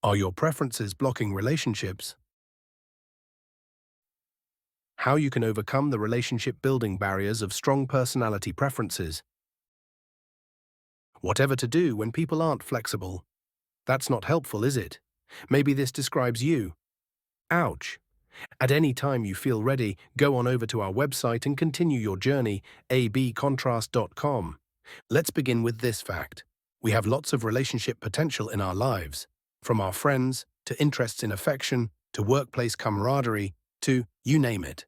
Are your preferences blocking relationships? How you can overcome the relationship-building barriers of strong personality preferences. Whatever to do when people aren't flexible. That's not helpful, is it? Maybe this describes you. Ouch. At any time you feel ready, go on over to our website and continue your journey, abcontrast.com. Let's begin with this fact. We have lots of relationship potential in our lives, from our friends, to interests in affection, to workplace camaraderie, to you name it.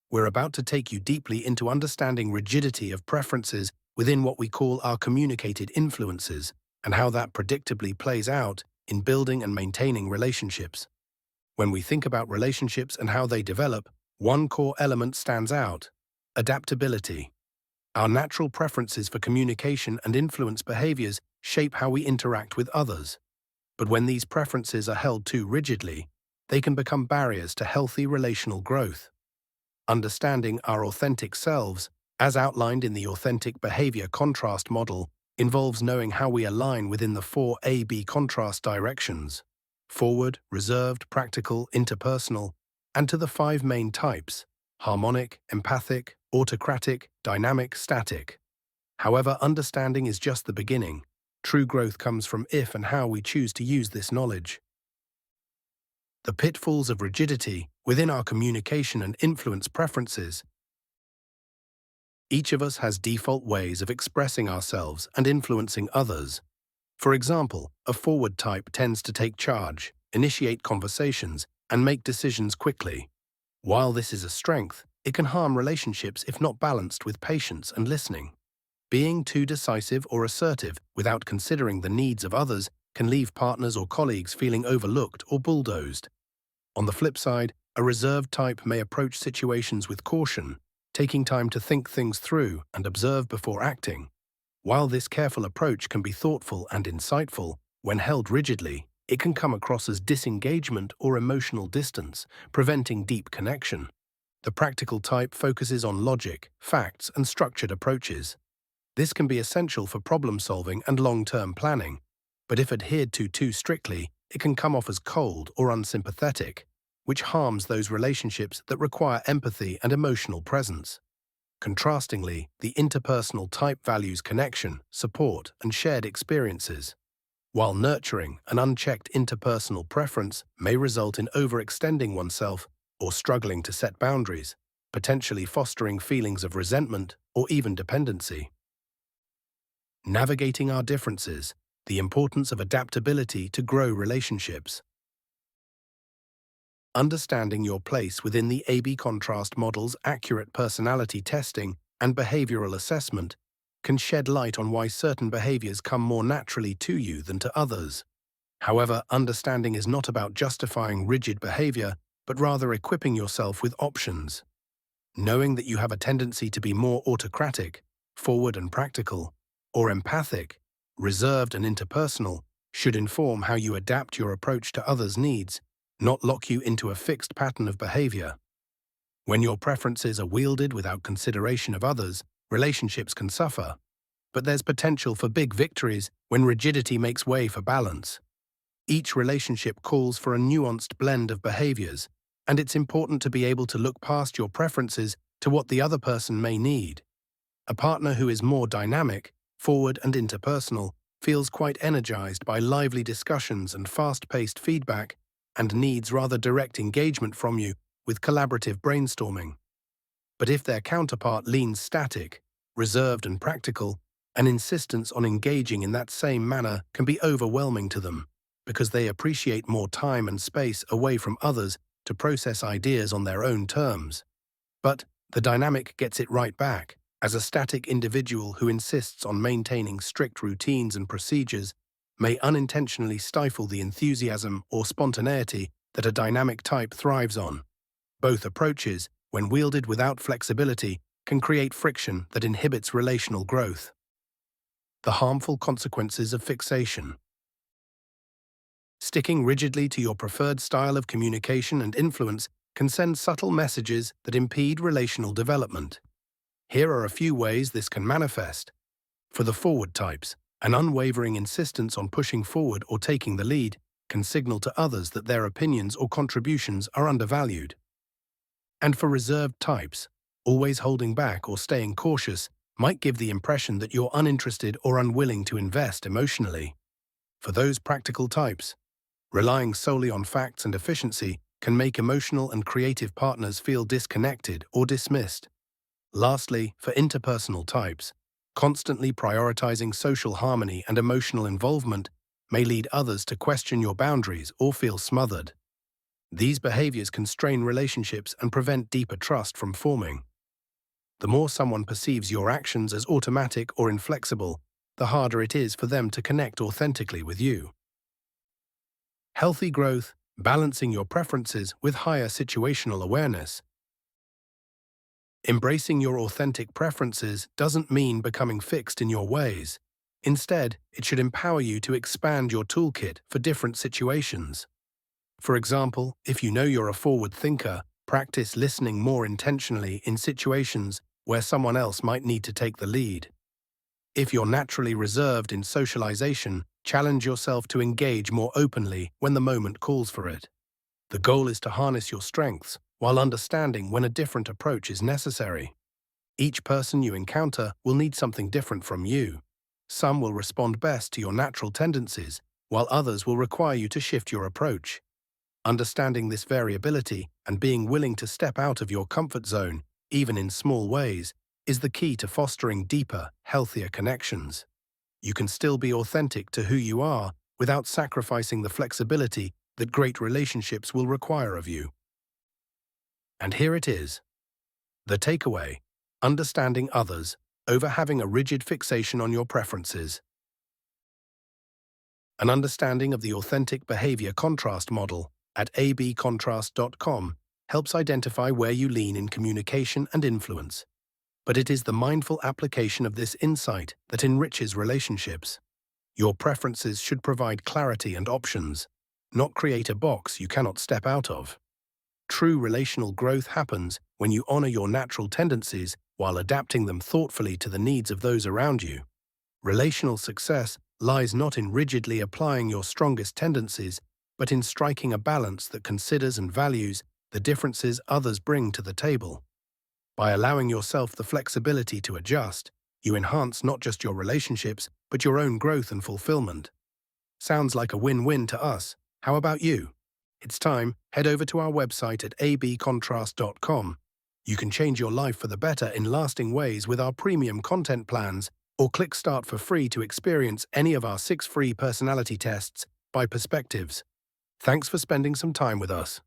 We're about to take you deeply into understanding rigidity of preferences within what we call our communicated influences, and how that predictably plays out in building and maintaining relationships. When we think about relationships and how they develop, one core element stands out: adaptability. Our natural preferences for communication and influence behaviors shape how we interact with others. But when these preferences are held too rigidly, they can become barriers to healthy relational growth. Understanding our authentic selves, as outlined in the Authentic Behavior Contrast Model, involves knowing how we align within the four A-B contrast directions: forward, reserved, practical, interpersonal, and to the five main types: harmonic, empathic, autocratic, dynamic, static. However, understanding is just the beginning. True growth comes from if and how we choose to use this knowledge. The pitfalls of rigidity within our communication and influence preferences. Each of us has default ways of expressing ourselves and influencing others. For example, a forward type tends to take charge, initiate conversations, and make decisions quickly. While this is a strength, it can harm relationships if not balanced with patience and listening. Being too decisive or assertive without considering the needs of others can leave partners or colleagues feeling overlooked or bulldozed. On the flip side, a reserved type may approach situations with caution, taking time to think things through and observe before acting. While this careful approach can be thoughtful and insightful, when held rigidly, it can come across as disengagement or emotional distance, preventing deep connection. The practical type focuses on logic, facts, and structured approaches. This can be essential for problem-solving and long-term planning, but if adhered to too strictly, it can come off as cold or unsympathetic, which harms those relationships that require empathy and emotional presence. Contrastingly, the interpersonal type values connection, support, and shared experiences. While nurturing an unchecked interpersonal preference may result in overextending oneself or struggling to set boundaries, potentially fostering feelings of resentment or even dependency. Navigating our differences, the importance of adaptability to grow relationships. Understanding your place within the A-B contrast model's accurate personality testing and behavioral assessment can shed light on why certain behaviors come more naturally to you than to others. However, understanding is not about justifying rigid behavior, but rather equipping yourself with options. Knowing that you have a tendency to be more autocratic, forward and practical, or empathic, reserved and interpersonal, should inform how you adapt your approach to others' needs, not lock you into a fixed pattern of behavior. When your preferences are wielded without consideration of others, relationships can suffer. But there's potential for big victories when rigidity makes way for balance. Each relationship calls for a nuanced blend of behaviors, and it's important to be able to look past your preferences to what the other person may need. A partner who is more dynamic, forward and interpersonal, feels quite energized by lively discussions and fast-paced feedback, and needs rather direct engagement from you with collaborative brainstorming. But if their counterpart leans static, reserved and practical, an insistence on engaging in that same manner can be overwhelming to them, because they appreciate more time and space away from others to process ideas on their own terms. But the dynamic gets it right back, as a static individual who insists on maintaining strict routines and procedures may unintentionally stifle the enthusiasm or spontaneity that a dynamic type thrives on. Both approaches, when wielded without flexibility, can create friction that inhibits relational growth. The harmful consequences of fixation. Sticking rigidly to your preferred style of communication and influence can send subtle messages that impede relational development. Here are a few ways this can manifest. For the forward types, an unwavering insistence on pushing forward or taking the lead can signal to others that their opinions or contributions are undervalued. And for reserved types, always holding back or staying cautious might give the impression that you're uninterested or unwilling to invest emotionally. For those practical types, relying solely on facts and efficiency can make emotional and creative partners feel disconnected or dismissed. Lastly, for interpersonal types, constantly prioritizing social harmony and emotional involvement may lead others to question your boundaries or feel smothered. These behaviors can strain relationships and prevent deeper trust from forming. The more someone perceives your actions as automatic or inflexible, the harder it is for them to connect authentically with you. Healthy growth, balancing your preferences with higher situational awareness. Embracing your authentic preferences doesn't mean becoming fixed in your ways. Instead, it should empower you to expand your toolkit for different situations. For example, if you know you're a forward thinker, practice listening more intentionally in situations where someone else might need to take the lead. If you're naturally reserved in socialization, challenge yourself to engage more openly when the moment calls for it. The goal is to harness your strengths while understanding when a different approach is necessary. Each person you encounter will need something different from you. Some will respond best to your natural tendencies, while others will require you to shift your approach. Understanding this variability and being willing to step out of your comfort zone, even in small ways, is the key to fostering deeper, healthier connections. You can still be authentic to who you are without sacrificing the flexibility that great relationships will require of you. And here it is. The takeaway: understanding others over having a rigid fixation on your preferences. An understanding of the authentic behavior contrast model at abcontrast.com helps identify where you lean in communication and influence. But it is the mindful application of this insight that enriches relationships. Your preferences should provide clarity and options, not create a box you cannot step out of. True relational growth happens when you honor your natural tendencies while adapting them thoughtfully to the needs of those around you. Relational success lies not in rigidly applying your strongest tendencies, but in striking a balance that considers and values the differences others bring to the table. By allowing yourself the flexibility to adjust, you enhance not just your relationships, but your own growth and fulfillment. Sounds like a win-win to us. How about you? It's time, head over to our website at abcontrast.com. You can change your life for the better in lasting ways with our premium content plans, or click Start for free to experience any of our 6 free personality tests by Perspectives. Thanks for spending some time with us.